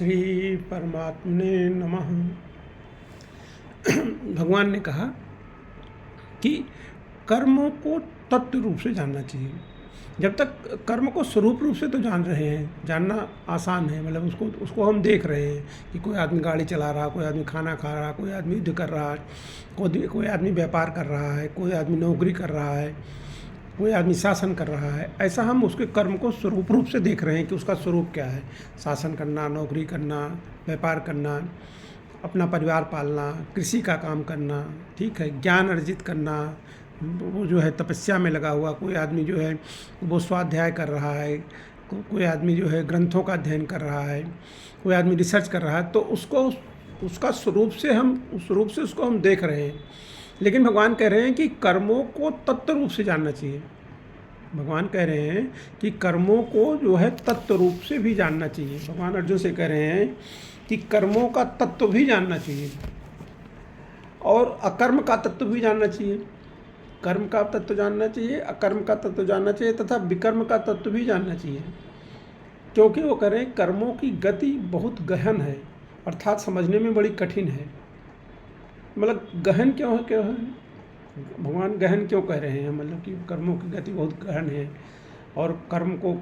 श्री परमात्मने नमः। भगवान ने कहा कि कर्मों को तत्व रूप से जानना चाहिए। जब तक कर्म को स्वरूप रूप से तो जान रहे हैं, जानना आसान है, मतलब उसको हम देख रहे हैं कि कोई आदमी गाड़ी चला रहा, कोई आदमी खाना खा रहा, कोई आदमी युद्ध कर रहा है, कोई आदमी व्यापार कर रहा है, कोई आदमी नौकरी कर रहा है, कोई आदमी शासन कर रहा है। ऐसा हम उसके कर्म को स्वरूप रूप से देख रहे हैं कि उसका स्वरूप क्या है। शासन करना, नौकरी करना, व्यापार करना, अपना परिवार पालना, कृषि का काम करना, ठीक है, ज्ञान अर्जित करना, वो जो है तपस्या में लगा हुआ, कोई आदमी जो है वो स्वाध्याय कर रहा है, कोई आदमी जो है ग्रंथों का अध्ययन कर रहा है, कोई आदमी रिसर्च कर रहा है, तो उसका स्वरूप से उसको हम देख रहे हैं। लेकिन भगवान कह रहे हैं कि कर्मों को तत्व रूप से जानना चाहिए। भगवान कह रहे हैं कि कर्मों को जो है तत्व रूप से भी जानना चाहिए। भगवान अर्जुन से कह रहे हैं कि कर्मों का तत्व भी जानना चाहिए और अकर्म का तत्व भी जानना चाहिए। कर्म का तत्व जानना चाहिए, अकर्म का तत्व जानना चाहिए तथा विकर्म का तत्व भी जानना चाहिए। क्योंकि वो कह रहे हैं कर्मों की गति बहुत गहन है, अर्थात समझने में बड़ी कठिन है। मतलब गहन क्यों है भगवान गहन क्यों कह रहे हैं? मतलब कि कर्मों की गति बहुत गहन है और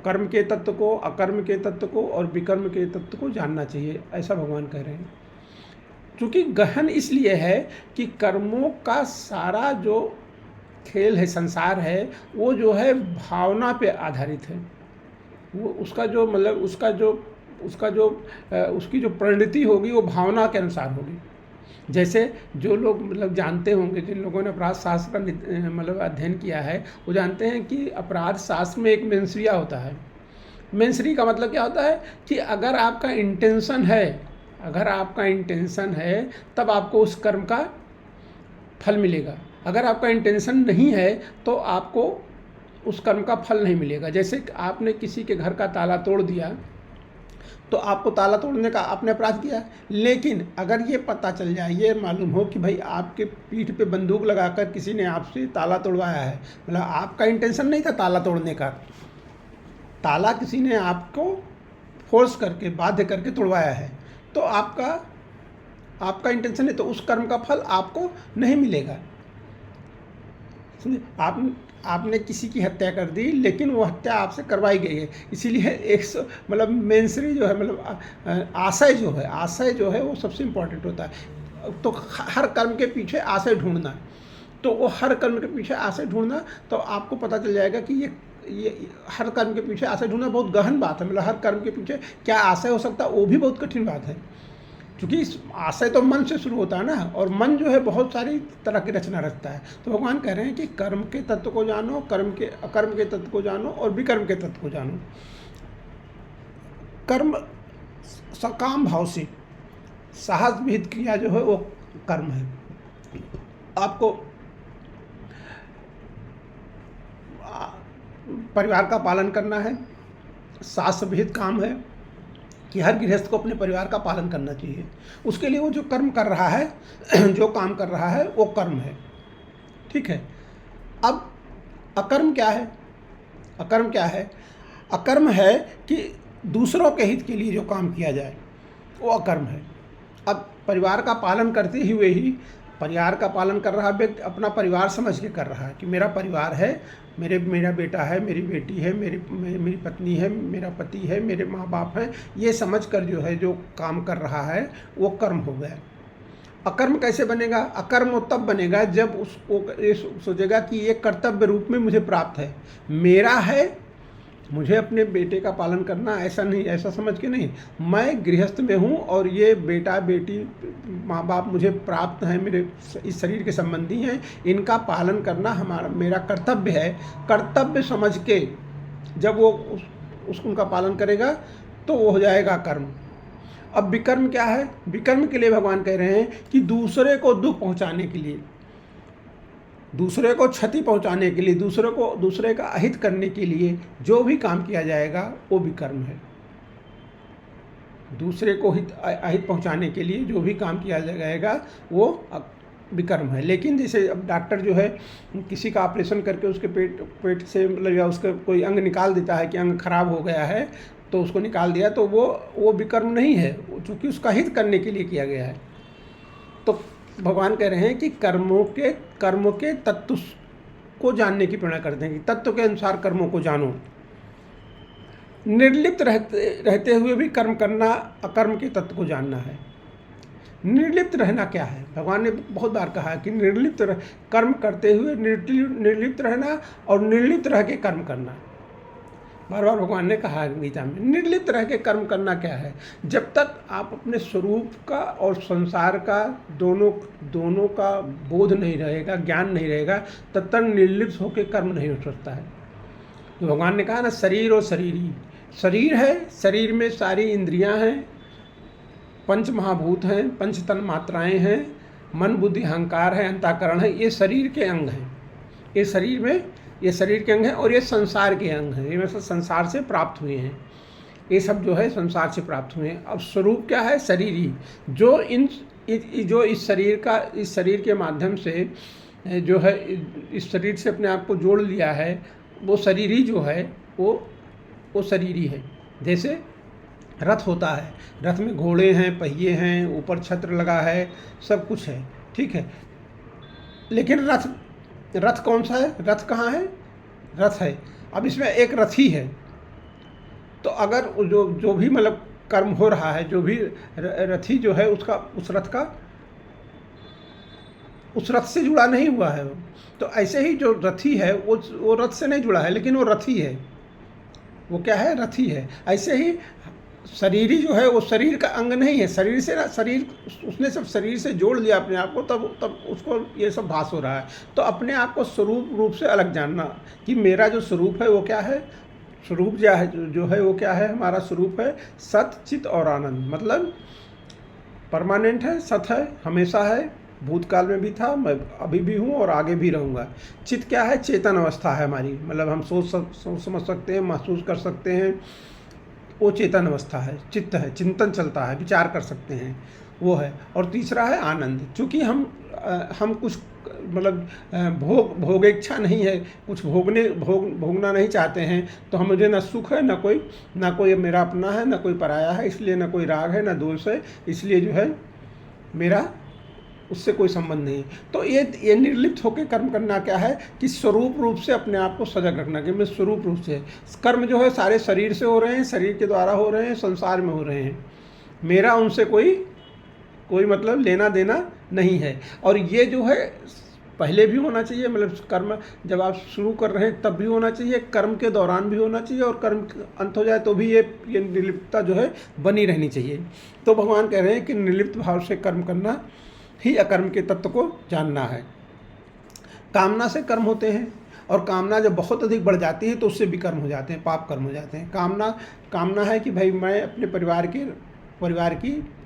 कर्म के तत्व को, अकर्म के तत्व को और विकर्म के तत्व को जानना चाहिए, ऐसा भगवान कह रहे हैं। क्योंकि गहन इसलिए है कि कर्मों का सारा जो खेल है, संसार है, वो जो है भावना पे आधारित है। वो उसकी जो परिणति होगी वो भावना के अनुसार होगी। जैसे जो लोग मतलब जानते होंगे, जिन लोगों ने अपराध शास्त्र का मतलब अध्ययन किया है, वो जानते हैं कि अपराध शास्त्र में एक मेंसरिया होता है। मेंसरी का मतलब क्या होता है कि अगर आपका इंटेंशन है तब आपको उस कर्म का फल मिलेगा। अगर आपका इंटेंशन नहीं है तो आपको उस कर्म का फल नहीं मिलेगा। जैसे आपने किसी के घर का ताला तोड़ दिया तो आपको ताला तोड़ने का आपने अपराध किया, लेकिन अगर ये पता चल जाए, ये मालूम हो कि भाई आपके पीठ पे बंदूक लगाकर किसी ने आपसे ताला तोड़वाया है, मतलब आपका इंटेंशन नहीं था ताला तोड़ने का, ताला किसी ने आपको फोर्स करके, बाध्य करके तोड़वाया है, तो आपका इंटेंशन है, तो उस कर्म का फल आपको नहीं मिलेगा। आपने किसी की हत्या कर दी, लेकिन वो हत्या आपसे करवाई गई है, इसीलिए मतलब मेंसरी जो है, मतलब आशय जो है वो सबसे इम्पोर्टेंट होता है। तो हर कर्म के पीछे आशय ढूंढना, तो वो हर कर्म के पीछे आशय ढूंढना, तो आपको पता चल जाएगा कि ये हर कर्म के पीछे आशय ढूंढना बहुत गहन बात है। मतलब हर कर्म के पीछे क्या आशय हो सकता है, वो भी बहुत कठिन बात है। क्योंकि आशय तो मन से शुरू होता है ना, और मन जो है बहुत सारी तरह की रचना रचता है। तो भगवान कह रहे हैं कि कर्म के तत्व को जानो, अकर्म के तत्व को जानो और विकर्म के तत्व को जानो। कर्म सकाम भाव से साहस विहित क्रिया जो है वो कर्म है। आपको परिवार का पालन करना है, शास्त्र विहित काम है कि हर गृहस्थ को अपने परिवार का पालन करना चाहिए। उसके लिए वो जो कर्म कर रहा है जो काम कर रहा है वो कर्म है, ठीक है। अब अकर्म क्या है? अकर्म है कि दूसरों के हित के लिए जो काम किया जाए वो अकर्म है। अब परिवार का पालन करते हुए ही, परिवार का पालन कर रहा व्यक्ति अपना परिवार समझ के कर रहा है कि मेरा परिवार है, मेरा बेटा है, मेरी बेटी है, मेरी पत्नी है, मेरा पति है, मेरे माँ बाप हैं, ये समझ कर जो है जो काम कर रहा है वो कर्म हो गया। अकर्म कैसे बनेगा? अकर्म वो तब बनेगा जब उसको ये सोचेगा कि ये कर्तव्य रूप में मुझे प्राप्त है, मेरा है, मुझे अपने बेटे का पालन करना, ऐसा समझ के नहीं, मैं गृहस्थ में हूँ और ये बेटा बेटी माँ बाप मुझे प्राप्त हैं, मेरे इस शरीर के संबंधी हैं, इनका पालन करना मेरा कर्तव्य है। कर्तव्य समझ के जब वो उनका पालन करेगा तो वो हो जाएगा कर्म। अब विकर्म क्या है? विकर्म के लिए भगवान कह रहे हैं कि दूसरे को दुख पहुँचाने के लिए, दूसरे को क्षति पहुंचाने के लिए, दूसरे का अहित करने के लिए जो भी काम किया जाएगा वो विकर्म है। दूसरे को अहित पहुंचाने के लिए जो भी काम किया जाएगा वो विकर्म है। लेकिन जैसे अब डॉक्टर जो है किसी का ऑपरेशन करके उसके पेट से मतलब या उसका कोई अंग निकाल देता है कि अंग खराब हो गया है, तो उसको निकाल दिया, तो वो विकर्म नहीं है, चूँकि उसका हित करने के लिए किया गया है। तो भगवान कह रहे हैं कि कर्मों के तत्व को जानने की प्रेरणा करते हैं कि तत्व के अनुसार कर्मों को जानो। निर्लिप्त रहते हुए भी कर्म करना अकर्म के तत्व को जानना है। निर्लिप्त रहना क्या है? भगवान ने बहुत बार कहा है कि कर्म करते हुए निर्लिप्त रहना और निर्लिप्त रह के कर्म करना। बार बार भगवान ने कहा है गीता में। निर्लिप्त रह के कर्म करना क्या है? जब तक आप अपने स्वरूप का और संसार का दोनों का बोध नहीं रहेगा, ज्ञान नहीं रहेगा, तब तक निर्लिप्त होकर कर्म नहीं हो सकता है। तो भगवान ने कहा ना, शरीर और शरीरी। शरीर है, शरीर में सारी इंद्रियां हैं, पंच महाभूत हैं, पंच तन मात्राएं हैं, मन बुद्धि अहंकार है, अंतःकरण है। ये शरीर के अंग हैं। ये शरीर के अंग हैं और ये संसार के अंग हैं। ये मतलब संसार से प्राप्त हुए हैं। ये सब जो है संसार से प्राप्त हुए हैं। अब स्वरूप क्या है? शरीरी। जो इस शरीर के माध्यम से जो है इस शरीर से अपने आप को जोड़ लिया है, वो शरीरी जो है वो शरीरी है। जैसे रथ होता है, रथ में घोड़े हैं, पहिए हैं, ऊपर छत्र लगा है, सब कुछ है, ठीक है। लेकिन रथ कौन सा है? रथ कहाँ है? रथ है। अब इसमें एक रथी है। तो अगर जो भी मतलब कर्म हो रहा है, जो भी रथी जो है उसका उस रथ से जुड़ा नहीं हुआ है। तो ऐसे ही जो रथी है वो रथ से नहीं जुड़ा है, लेकिन वो रथी है। वो क्या है? रथी है। ऐसे ही शरीरी जो है वो शरीर का अंग नहीं है। उसने सब शरीर से जोड़ लिया अपने आप को, तब उसको ये सब भास हो रहा है। तो अपने आप को स्वरूप रूप से अलग जानना कि मेरा जो स्वरूप है वो क्या है। स्वरूप जो है वो क्या है? हमारा स्वरूप है सत, चित और आनंद। मतलब परमानेंट है, सत है, हमेशा है, भूतकाल में भी था, मैं अभी भी हूँ और आगे भी रहूँगा। चित क्या है? चेतन अवस्था है हमारी। मतलब हम सोच समझ सकते हैं, महसूस कर सकते हैं, वो चेतन अवस्था है। चित्त है, चिंतन चलता है, विचार कर सकते हैं, वो है। और तीसरा है आनंद। चूँकि हम कुछ मतलब भोगेच्छा नहीं है, कुछ भोगना नहीं चाहते हैं, तो मुझे न सुख है, न कोई मेरा अपना है, न कोई पराया है, इसलिए न कोई राग है, न द्वेष है, इसलिए जो है मेरा उससे कोई संबंध नहीं। तो ये निर्लिप्त होकर कर्म करना क्या है कि स्वरूप रूप से अपने आप को सजग रखना कि मैं स्वरूप रूप से। कर्म जो है सारे शरीर से हो रहे हैं, शरीर के द्वारा हो रहे हैं, संसार में हो रहे हैं। मेरा उनसे कोई मतलब लेना देना नहीं है। और ये जो है पहले भी होना चाहिए, मतलब कर्म जब आप शुरू कर रहे हैं तब भी होना चाहिए, कर्म के दौरान भी होना चाहिए, और कर्म अंत हो जाए तो भी ये निर्लिप्तता जो है बनी रहनी चाहिए। तो भगवान कह रहे हैं कि निर्लिप्त भाव से कर्म करना ही अकर्म के तत्व को जानना है। कामना से कर्म होते हैं, और कामना जब बहुत अधिक बढ़ जाती है तो उससे भी कर्म हो जाते हैं, पाप कर्म हो जाते हैं। कामना है कि भाई मैं अपने परिवार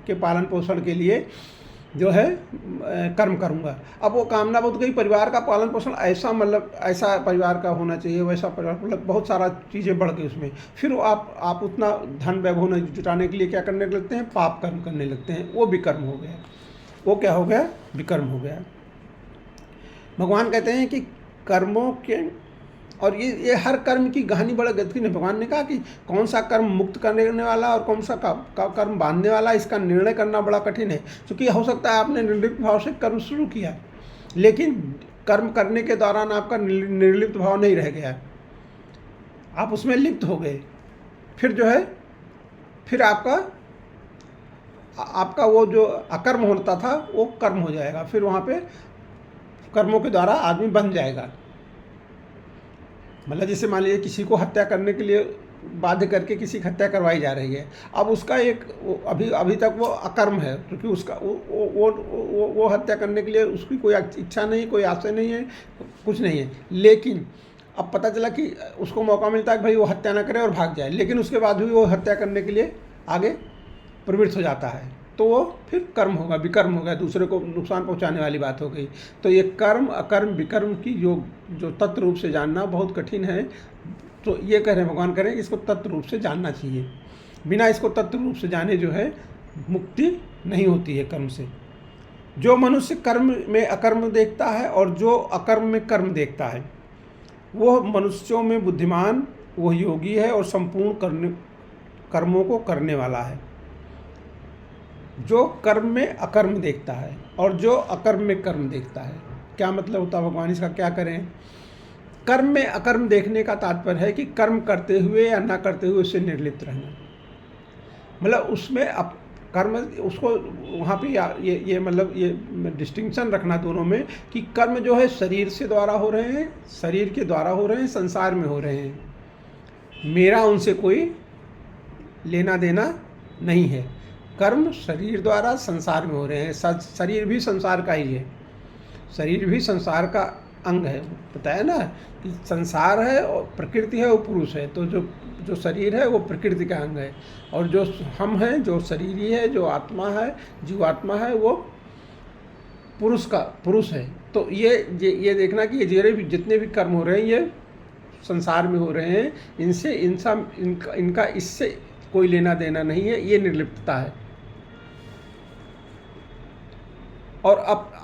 के पालन पोषण के लिए जो है कर्म करूँगा। अब वो कामना बहुत गई, परिवार का पालन पोषण ऐसा परिवार का होना चाहिए, वैसा परिवार, मतलब बहुत सारा चीज़ें बढ़ गई उसमें। फिर आप उतना धन वैभव जुटाने के लिए क्या करने लगते हैं? पाप कर्म करने लगते हैं। वो भी कर्म हो गया। वो क्या हो गया? विकर्म हो गया। भगवान कहते हैं कि कर्मों के, और ये हर कर्म की कहानी बड़ा गतिहीन है। भगवान ने कहा कि कौन सा कर्म मुक्त करने वाला और कौन सा कर्म बांधने वाला, इसका निर्णय करना बड़ा कठिन है। क्योंकि हो सकता है आपने निर्लिप्त भाव से कर्म शुरू किया, लेकिन कर्म करने के दौरान आपका निर्लिप्त भाव नहीं रह गया, आप उसमें लिप्त हो गए। फिर जो है आपका वो जो अकर्म होता था वो कर्म हो जाएगा। फिर वहाँ पे कर्मों के द्वारा आदमी बन जाएगा। मतलब जैसे मान लीजिए किसी को हत्या करने के लिए बाध्य करके किसी की हत्या करवाई जा रही है। अब उसका अभी तक वो अकर्म है, क्योंकि उसका वो हत्या करने के लिए उसकी कोई इच्छा नहीं, कोई आशय नहीं है, कुछ नहीं है। लेकिन अब पता चला कि उसको मौका मिलता है कि भाई वो हत्या ना करे और भाग जाए, लेकिन उसके बाद भी वो हत्या करने के लिए आगे प्रवृत्त हो जाता है, तो वो फिर कर्म होगा, विकर्म होगा, दूसरे को नुकसान पहुंचाने वाली बात हो गई। तो ये कर्म अकर्म विकर्म की जो तत्व रूप से जानना बहुत कठिन है। तो ये कह रहे हैं, भगवान कह रहे हैं इसको तत्व रूप से जानना चाहिए। बिना इसको तत्व रूप से जाने जो है मुक्ति नहीं होती है कर्म से। जो मनुष्य कर्म में अकर्म देखता है और जो अकर्म में कर्म देखता है, वो मनुष्यों में बुद्धिमान, वो योगी है और संपूर्ण कर्मों को करने वाला है। जो कर्म में अकर्म देखता है और जो अकर्म में कर्म देखता है। क्या मतलब होता है भगवान, इसका क्या करें? कर्म में अकर्म देखने का तात्पर्य है कि कर्म करते हुए या ना करते हुए उससे निर्लिप्त रहना। मतलब उसमें अब कर्म उसको वहाँ पे ये मतलब ये डिस्टिंक्शन रखना दोनों में कि कर्म जो है शरीर से द्वारा हो रहे हैं, शरीर के द्वारा हो रहे हैं, संसार में हो रहे हैं, मेरा उनसे कोई लेना देना नहीं है। कर्म शरीर द्वारा संसार में हो रहे हैं, शरीर भी संसार का ही है, शरीर भी संसार का अंग है। पता है ना कि संसार है और प्रकृति है वो पुरुष है, तो जो शरीर है वो प्रकृति का अंग है, और जो हम हैं, जो शरीरी है, जो आत्मा है, जीवात्मा है, वो पुरुष है। तो ये देखना कि ये जितने भी कर्म हो रहे हैं ये संसार में हो रहे हैं, इनका इससे कोई लेना देना नहीं है, ये निर्लिप्तता है। और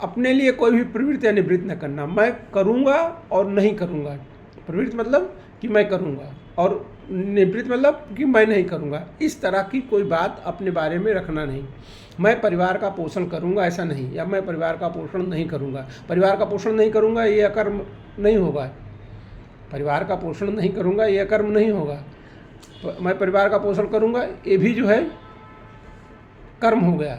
अपने लिए कोई भी प्रवृत्ति या निवृत्ति न करना, मैं करूँगा और नहीं करूँगा। प्रवृत्ति मतलब कि मैं करूँगा, और निवृत्ति मतलब कि मैं नहीं करूँगा। इस तरह की कोई बात अपने बारे में रखना नहीं। मैं परिवार का पोषण करूँगा ऐसा नहीं, या मैं परिवार का पोषण नहीं करूँगा। परिवार का पोषण नहीं करूँगा ये अकर्म नहीं होगा। परिवार का पोषण नहीं करूँगा ये अकर्म नहीं होगा। मैं परिवार का पोषण करूँगा ये भी जो है कर्म हो गया।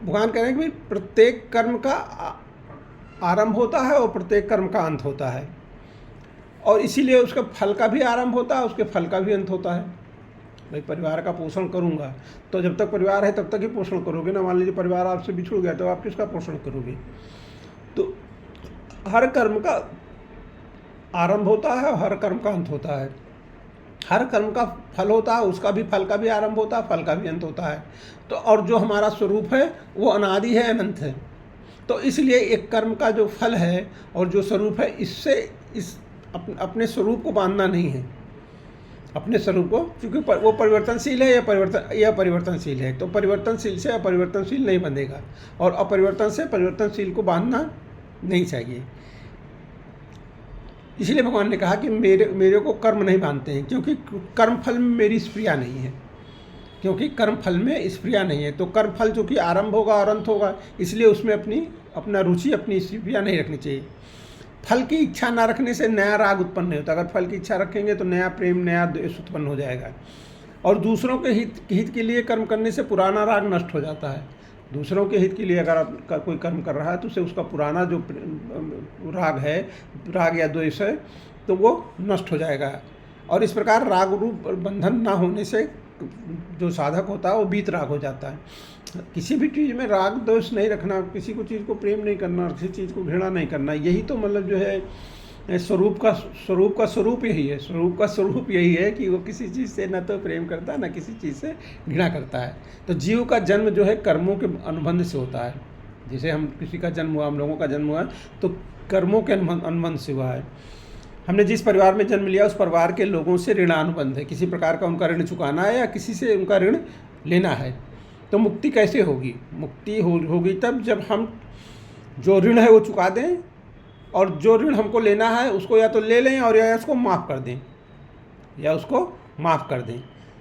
भगवान कह रहे हैं कि प्रत्येक कर्म का आरंभ होता है और प्रत्येक कर्म का अंत होता है, और इसीलिए उसका फल का भी आरंभ होता है, उसके फल का भी अंत होता है। भाई परिवार का पोषण करूँगा तो जब तक परिवार है तब तक ही पोषण करोगे ना। मान लीजिए परिवार आपसे बिछुड़ गया तो आप किसका पोषण करोगे? तो हर कर्म का आरंभ होता है और हर कर्म का अंत होता है। हर कर्म का फल होता है, उसका भी फल का भी आरंभ होता है, फल का भी अंत होता है। तो और जो हमारा स्वरूप है वो अनादि है, अनंत है। तो इसलिए एक कर्म का जो फल है और जो स्वरूप है, इससे अपने स्वरूप को बांधना नहीं है। अपने स्वरूप को, क्योंकि वो परिवर्तनशील है या परिवर्तनशील है, तो परिवर्तनशील से अपरिवर्तनशील नहीं बंधेगा, और अपरिवर्तन से परिवर्तनशील को बांधना नहीं चाहिए। इसलिए भगवान ने कहा कि मेरे को कर्म नहीं बांधते हैं, क्योंकि कर्म फल में मेरी स्प्रिया नहीं है। क्योंकि कर्म फल में स्प्रिया नहीं है, तो कर्म फल जो कि आरंभ होगा और अंत होगा, इसलिए उसमें अपना रुचि, अपनी स्प्रिया नहीं रखनी चाहिए। फल की इच्छा ना रखने से नया राग उत्पन्न नहीं होता। अगर फल की इच्छा रखेंगे तो नया प्रेम, नया द्वेष उत्पन्न हो जाएगा, और दूसरों के हित के लिए कर्म करने से पुराना राग नष्ट हो जाता है। दूसरों के हित के लिए अगर आप कोई कर्म कर रहा है तो उससे उसका पुराना जो राग या द्वेष है, तो वो नष्ट हो जाएगा। और इस प्रकार राग रूप बंधन ना होने से जो साधक होता है वो बीत राग हो जाता है। किसी भी चीज़ में राग दोष नहीं रखना, किसी को चीज़ को प्रेम नहीं करना, किसी चीज़ को घृणा नहीं करना, यही तो मतलब जो है स्वरूप का स्वरूप यही है। स्वरूप का स्वरूप यही है कि वो किसी चीज़ से न तो प्रेम करता, न किसी चीज़ से घृणा करता है। तो जीव का जन्म जो है कर्मों के अनुबंध से होता है। जैसे हम किसी का जन्म हुआ, हम लोगों का जन्म हुआ, तो कर्मों के अनुबंध से हुआ है। हमने जिस परिवार में जन्म लिया उस परिवार के लोगों से ऋणानुबंध है, किसी प्रकार का उनका ऋण चुकाना है या किसी से उनका ऋण लेना है। तो मुक्ति कैसे होगी? मुक्ति होगी तब जब हम जो ऋण है वो चुका दें, और जो ऋण हमको लेना है उसको या तो ले लें और या उसको माफ़ कर दें।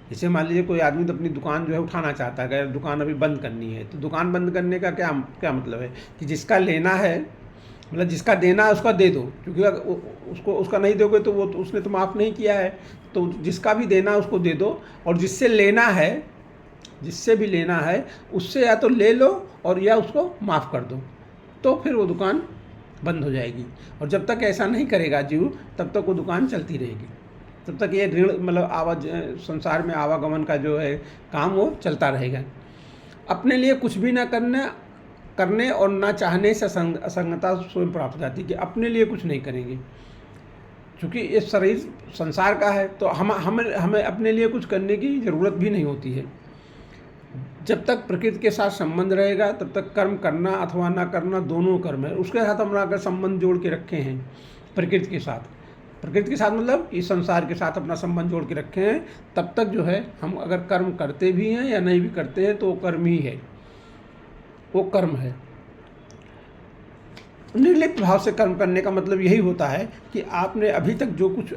जैसे मान लीजिए कोई आदमी तो अपनी दुकान जो है उठाना चाहता है, अगर दुकान अभी बंद करनी है, तो दुकान बंद करने का क्या मतलब है कि जिसका लेना है, मतलब जिसका देना है उसका दे दो, क्योंकि उसका नहीं दोगे तो वो उसने तो माफ़ नहीं किया है। तो जिसका भी देना है उसको दे दो, और जिससे भी लेना है उससे या तो ले लो और या उसको माफ़ कर दो, तो फिर वो दुकान बंद हो जाएगी। और जब तक ऐसा नहीं करेगा जीव, तब तक वो दुकान चलती रहेगी, तब तक ये ऋण मतलब संसार में आवागमन का जो है काम वो चलता रहेगा। अपने लिए कुछ भी ना करने और ना चाहने से असंगता स्वयं प्राप्त हो जाती है, कि अपने लिए कुछ नहीं करेंगे, क्योंकि ये शरीर संसार का है, तो हमें अपने लिए कुछ करने की ज़रूरत भी नहीं होती है। जब तक प्रकृति के साथ संबंध रहेगा तब तक कर्म करना अथवा ना करना दोनों कर्म है। उसके साथ हम अगर संबंध जोड़ के रखे हैं प्रकृति के साथ मतलब इस संसार के साथ अपना संबंध जोड़ के रखे हैं, तब तक जो है हम अगर कर्म करते भी हैं या नहीं भी करते हैं तो वो कर्म ही है, वो कर्म है। निर्लिप्त भाव से कर्म करने का मतलब यही होता है कि आपने अभी तक जो कुछ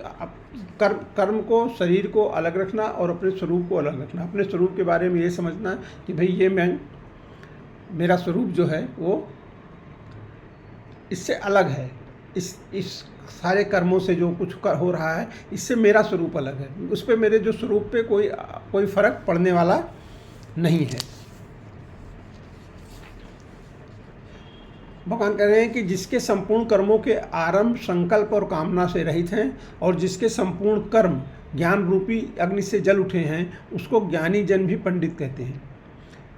कर्म को, शरीर को अलग रखना और अपने स्वरूप को अलग रखना। अपने स्वरूप के बारे में ये समझना कि भाई ये मेरा स्वरूप जो है वो इससे अलग है, इस सारे कर्मों से जो कुछ हो रहा है इससे मेरा स्वरूप अलग है, उस पर मेरे जो स्वरूप पे कोई फर्क पड़ने वाला नहीं है। भगवान कह रहे हैं कि जिसके संपूर्ण कर्मों के आरंभ संकल्प और कामना से रहित हैं और जिसके संपूर्ण कर्म ज्ञान रूपी अग्नि से जल उठे हैं, उसको ज्ञानी जन भी पंडित कहते हैं।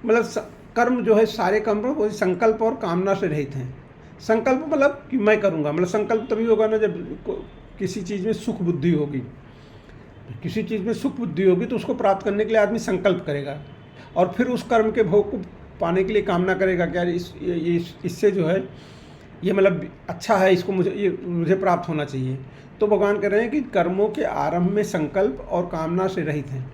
मतलब कर्म जो है सारे कर्म वो संकल्प और कामना से रहित हैं। संकल्प मतलब कि मैं करूँगा, मतलब संकल्प तभी होगा ना जब किसी चीज़ में सुख बुद्धि होगी। किसी चीज़ में सुख बुद्धि होगी तो उसको प्राप्त करने के लिए आदमी संकल्प करेगा और फिर उस कर्म के भोग को पाने के लिए कामना करेगा कि यार इससे जो है ये मतलब अच्छा है, इसको मुझे प्राप्त होना चाहिए। तो भगवान कह रहे हैं कि कर्मों के आरंभ में संकल्प और कामना से रहित हैं।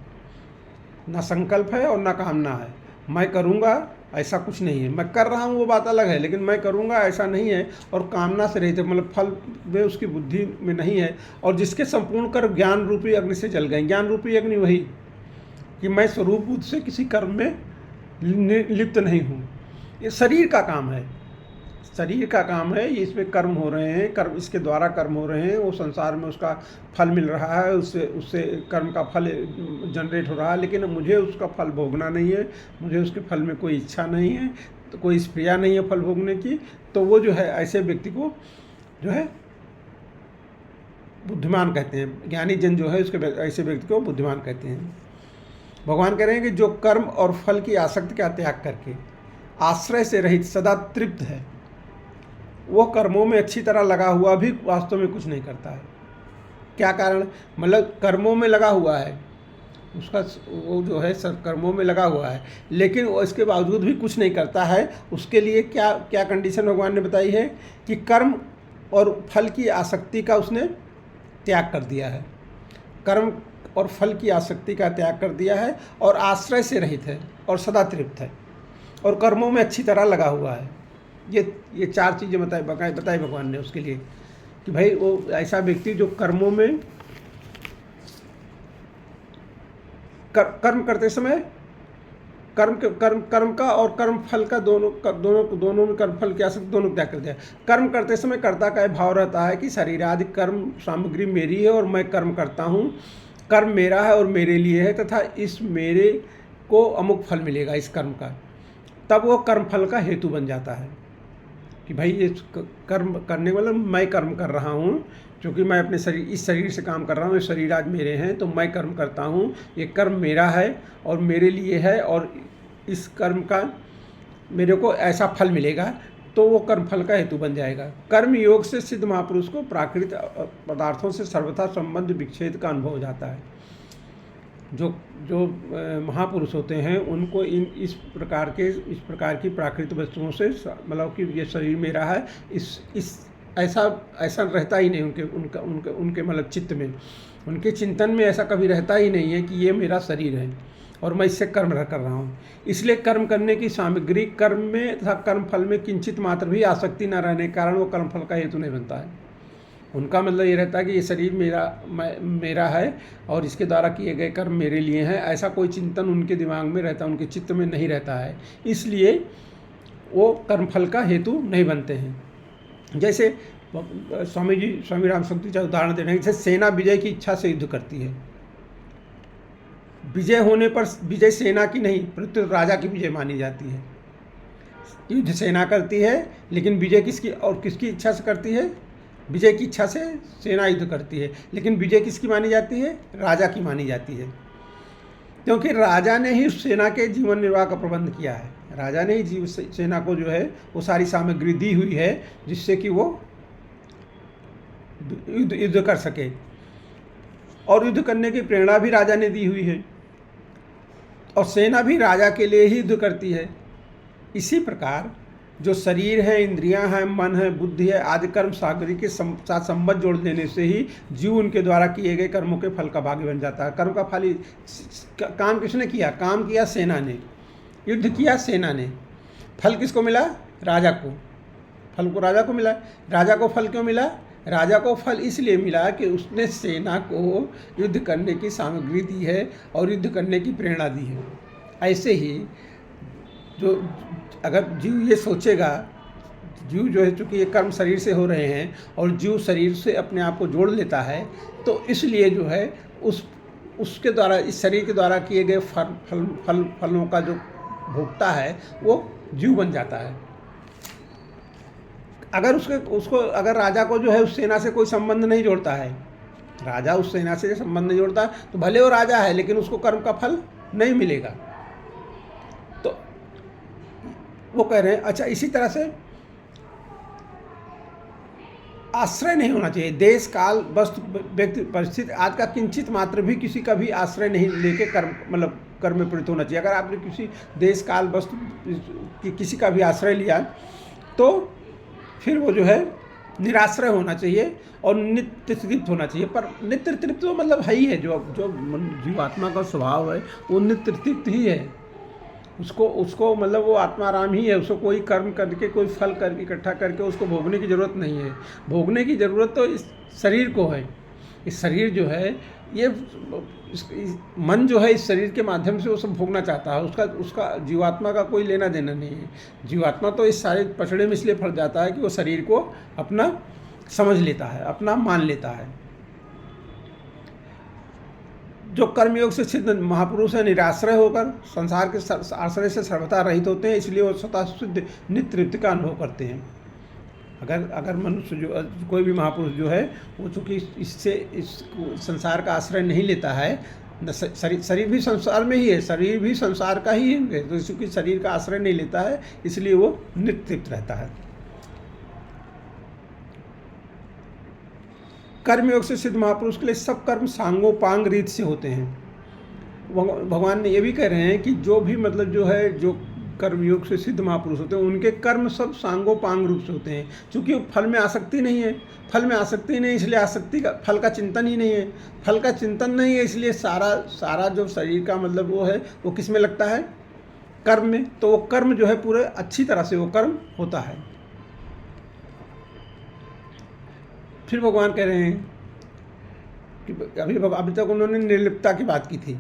ना संकल्प है और ना कामना है। मैं करूँगा ऐसा कुछ नहीं है, मैं कर रहा हूँ वो बात अलग है, लेकिन मैं करूँगा ऐसा नहीं है। और कामना से रहित है मतलब फल में उसकी बुद्धि में नहीं है। और जिसके संपूर्ण कर्म ज्ञान रूपी अग्नि से जल गए। ज्ञान रूपी अग्नि वही कि मैं स्वरूप बुद्ध से किसी कर्म में लिप्त नहीं हूँ। ये शरीर का काम है, शरीर का काम है, ये इसमें कर्म हो रहे हैं, कर्म इसके द्वारा कर्म हो रहे हैं, वो संसार में उसका फल मिल रहा है, उससे कर्म का फल जनरेट हो रहा है, लेकिन मुझे उसका फल भोगना नहीं है, मुझे उसके फल में कोई इच्छा नहीं है, तो कोई स्प्रिया नहीं है फल भोगने की। तो वो जो है ऐसे व्यक्ति को जो है बुद्धिमान कहते हैं। ज्ञानी जन जो है उसके ऐसे व्यक्ति को बुद्धिमान कहते हैं। भगवान कह रहे हैं कि जो कर्म और फल की आसक्ति का त्याग करके आश्रय से रहित सदा तृप्त है, वो कर्मों में अच्छी तरह लगा हुआ भी वास्तव में कुछ नहीं करता है। क्या कारण? मतलब कर्मों में लगा हुआ है, उसका वो जो है सब कर्मों में लगा हुआ है, लेकिन वो इसके बावजूद भी कुछ नहीं करता है। उसके लिए क्या क्या कंडीशन भगवान ने बताई है कि कर्म और फल की आसक्ति का उसने त्याग कर दिया है। कर्म और फल की आसक्ति का त्याग कर दिया है और आश्रय से रहित है और सदा तृप्त है और कर्मों में अच्छी तरह लगा हुआ है। ये चार चीज़ें बताई भगवान ने उसके लिए कि भाई वो ऐसा व्यक्ति जो कर्मों में कर्म करते समय कर्म का और कर्म फल का दोनों में कर्म फल की आसक्ति दोनों त्याग कर दिया। कर्म करते समय कर्ता का भाव रहता है कि शरीर आदि कर्म सामग्री मेरी है और मैं कर्म करता हूँ, कर्म मेरा है और मेरे लिए है तथा इस मेरे को अमुक फल मिलेगा इस कर्म का। तब वो कर्म फल का हेतु बन जाता है कि भाई ये कर्म करने वाला मैं कर्म कर रहा हूँ, क्योंकि मैं अपने इस शरीर से काम कर रहा हूँ, ये शरीर आज मेरे हैं तो मैं कर्म करता हूँ, ये कर्म मेरा है और मेरे लिए है और इस कर्म का मेरे को ऐसा फल मिलेगा, तो वो कर्म फल का हेतु बन जाएगा। कर्म योग से सिद्ध महापुरुष को प्राकृत पदार्थों से सर्वथा संबंध विच्छेद का अनुभव हो जाता है। जो महापुरुष होते हैं उनको इस प्रकार की प्राकृत वस्तुओं से मतलब कि ये शरीर मेरा है ऐसा रहता ही नहीं उनके मतलब चित्त में, उनके चिंतन में ऐसा कभी रहता ही नहीं है कि ये मेरा शरीर है और मैं इससे कर्म कर रहा हूँ। इसलिए कर्म करने की सामग्री कर्म में तथा कर्म फल में किंचित मात्र भी आसक्ति न रहने के कारण वो कर्म फल का हेतु नहीं बनता है। उनका मतलब ये रहता है कि ये शरीर मेरा है और इसके द्वारा किए गए कर्म मेरे लिए हैं, ऐसा कोई चिंतन उनके दिमाग में रहता, उनके चित्त में नहीं रहता है, इसलिए वो कर्मफल का हेतु नहीं बनते हैं। जैसे स्वामी राम शक्ति जी उदाहरण दे रहे हैं, जैसे सेना विजय की इच्छा से युद्ध करती है, विजय होने पर विजय सेना की नहीं परंतु राजा की विजय मानी जाती है। युद्ध सेना करती है लेकिन विजय किसकी इच्छा से करती है? विजय की इच्छा से सेना युद्ध करती है, लेकिन विजय किसकी मानी जाती है? राजा की मानी जाती है, क्योंकि राजा ने ही सेना के जीवन निर्वाह का प्रबंध किया है। राजा ने ही सेना को जो है वो सारी सामग्री दी हुई है जिससे कि वो युद्ध कर सके, और युद्ध करने की प्रेरणा भी राजा ने दी हुई है, और सेना भी राजा के लिए ही युद्ध करती है। इसी प्रकार जो शरीर है, इंद्रियां हैं, मन है, बुद्धि है आदि कर्म सामग्री के साथ संबंध जोड़ देने से ही जीव उनके द्वारा किए गए कर्मों के फल का भागी बन जाता है। कर्म का फल काम किसने किया? काम किया सेना ने, युद्ध किया सेना ने, फल किसको मिला? राजा को। फल को राजा को मिला। राजा को फल क्यों मिला? राजा को फल इसलिए मिला कि उसने सेना को युद्ध करने की सामग्री दी है और युद्ध करने की प्रेरणा दी है। ऐसे ही जो अगर जीव ये सोचेगा, जीव जो है चूँकि ये कर्म शरीर से हो रहे हैं और जीव शरीर से अपने आप को जोड़ लेता है, तो इसलिए जो है उसके द्वारा, इस शरीर के द्वारा किए गए फलों का जो भोगता है वो जीव बन जाता है। अगर उसको अगर राजा को जो है उस सेना से कोई संबंध नहीं जोड़ता है, राजा उस सेना से संबंध नहीं जोड़ता, तो भले वो राजा है लेकिन उसको कर्म का फल नहीं मिलेगा। तो वो कह रहे हैं अच्छा, इसी तरह से आश्रय नहीं होना चाहिए। देश काल वस्तु व्यक्ति परिस्थिति आज का किंचित मात्र भी किसी का भी आश्रय नहीं लेके कर्म में प्रवृत्त होना चाहिए। अगर आपने किसी देश काल वस्तु किसी का भी आश्रय लिया तो फिर वो जो है निराश्रय होना चाहिए और नित्य तृप्त होना चाहिए। पर नित्य तृप्त तो मतलब है ही है, जो जीवात्मा का स्वभाव है वो नित्य तृप्त ही है। उसको मतलब वो आत्माराम ही है। उसको कोई कर्म करके, कोई फल करके, इकट्ठा करके उसको भोगने की ज़रूरत नहीं है। भोगने की ज़रूरत तो इस शरीर को है। इस शरीर जो है, ये मन जो है इस शरीर के माध्यम से वो सब भोगना चाहता है। उसका जीवात्मा का कोई लेना देना नहीं है। जीवात्मा तो इस सारे पचड़े में इसलिए फंस जाता है कि वो शरीर को अपना समझ लेता है, अपना मान लेता है। जो कर्मयोग से सिद्ध महापुरुष है, निराश्रय होकर संसार के आश्रय से सर्वथा रहित होते हैं, इसलिए वो स्वतः शुद्ध नित्य तृप्ति का अनुभव करते हैं। अगर मनुष्य जो कोई भी महापुरुष जो है वो चूँकि इस संसार का आश्रय नहीं लेता है, शरीर भी संसार में ही है, शरीर भी संसार का ही है, तो चूँकि शरीर का आश्रय नहीं लेता है इसलिए वो नित्य तृप्त रहता है। कर्मयोग से सिद्ध महापुरुष के लिए सब कर्म सांगोपांग रीत से होते हैं। भगवान ने ये भी कह रहे हैं कि जो भी मतलब जो है, जो कर्मयोग से सिद्ध महापुरुष होते हैं उनके कर्म सब सांगोपांग रूप से होते हैं। क्योंकि फल में आसक्ति नहीं है, फल में आसक्ति नहीं, इसलिए आसक्ति का फल का चिंतन ही नहीं है। फल का चिंतन नहीं है, इसलिए सारा जो शरीर का मतलब वो है वो किस में लगता है? कर्म में। तो वो कर्म जो है पूरे अच्छी तरह से वो कर्म होता है। फिर भगवान कह रहे हैं कि अभी तक उन्होंने निर्लिप्तता की बात की थी,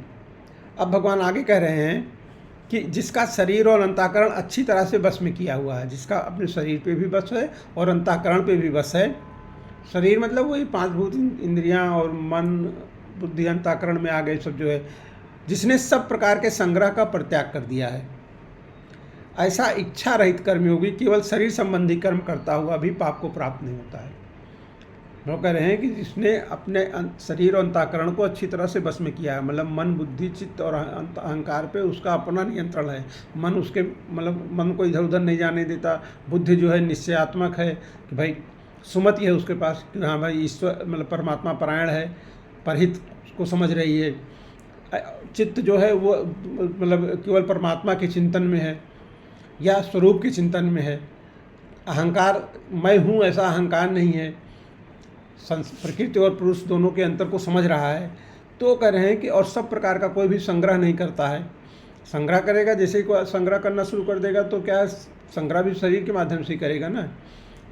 अब भगवान आगे कह रहे हैं कि जिसका शरीर और अंतःकरण अच्छी तरह से बस में किया हुआ है, जिसका अपने शरीर पे भी बस है और अंतःकरण पे भी बस है। शरीर मतलब वही 5 भूत इंद्रियां और मन बुद्धि अंतःकरण में आ गए सब जो है, जिसने सब प्रकार के संग्रह का परित्याग कर दिया है। ऐसा इच्छा रहित कर्मयोगी केवल शरीर संबंधी कर्म करता हुआ भी पाप को प्राप्त नहीं होता है। वो कह रहे हैं कि जिसने अपने शरीर और अंतःकरण को अच्छी तरह से बस में किया है, मतलब मन बुद्धि चित्त और अहंकार पे उसका अपना नियंत्रण है। मन उसके मतलब मन को इधर उधर नहीं जाने देता। बुद्धि जो है निश्चयात्मक है कि भाई सुमति है उसके पास कि हाँ भाई ईश्वर मतलब परमात्मा परायण है, परहित को समझ रही है। चित्त जो है वो मतलब केवल परमात्मा के चिंतन में है या स्वरूप के चिंतन में है। अहंकार मैं हूँ ऐसा अहंकार नहीं है, प्रकृति और पुरुष दोनों के अंतर को समझ रहा है। तो कह रहे हैं कि और सब प्रकार का कोई भी संग्रह नहीं करता है। संग्रह करेगा, जैसे ही कोई संग्रह करना शुरू कर देगा तो क्या संग्रह भी शरीर के माध्यम से ही करेगा ना,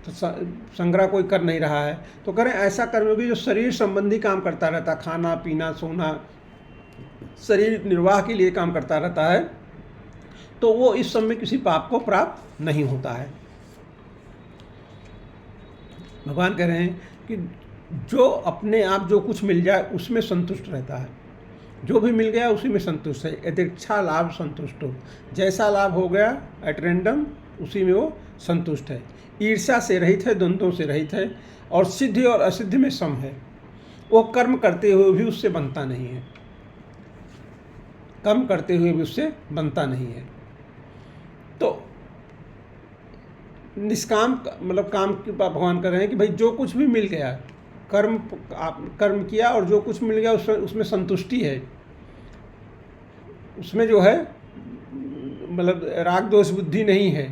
तो संग्रह कोई कर नहीं रहा है। तो करें ऐसा कर्मयोगी जो शरीर संबंधी काम करता रहता, खाना पीना सोना, शरीर निर्वाह के लिए काम करता रहता है, तो वो इस समय किसी पाप को प्राप्त नहीं होता है। भगवान कह रहे हैं कि जो अपने आप जो कुछ मिल जाए उसमें संतुष्ट रहता है, जो भी मिल गया उसी में संतुष्ट है। यथेच्छा लाभ संतुष्ट हो, जैसा लाभ हो गया एट रैंडम उसी में वो संतुष्ट है। ईर्ष्या से रहित है, द्वंद्वों से रहित है और सिद्धि और असिद्धि में सम है। वो कर्म करते हुए भी उससे बनता नहीं है, कर्म करते हुए भी उससे बनता नहीं है। तो निष्काम मतलब काम की भगवान कर रहे हैं कि भाई जो कुछ भी मिल गया, कर्म किया और जो कुछ मिल गया उसमें संतुष्टि है। उसमें जो है मतलब राग दोष बुद्धि नहीं है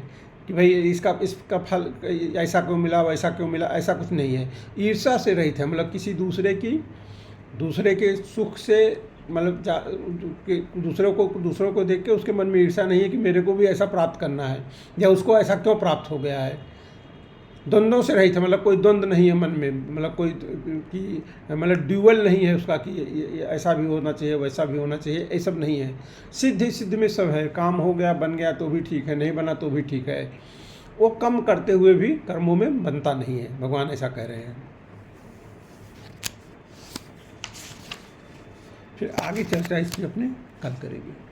कि भाई इसका फल ऐसा क्यों मिला वैसा क्यों मिला, ऐसा कुछ नहीं है। ईर्ष्या से रहित है, मतलब किसी दूसरे के सुख से मतलब दूसरों को देख के उसके मन में ईर्ष्या नहीं है कि मेरे को भी ऐसा प्राप्त करना है या उसको ऐसा क्यों प्राप्त हो गया है। द्वंद्वों से रहित है, मतलब कोई द्वंद्व नहीं है मन में, मतलब कोई कि मतलब ड्यूअल नहीं है उसका कि ये ऐसा भी होना चाहिए वैसा भी होना चाहिए, ये सब नहीं है। सिद्ध ही सिद्ध में सब है, काम हो गया बन गया तो भी ठीक है, नहीं बना तो भी ठीक है। वो कम करते हुए भी कर्मों में बनता नहीं है, भगवान ऐसा कह रहे हैं। फिर आगे चर्चा इसकी अपने कल करेंगे।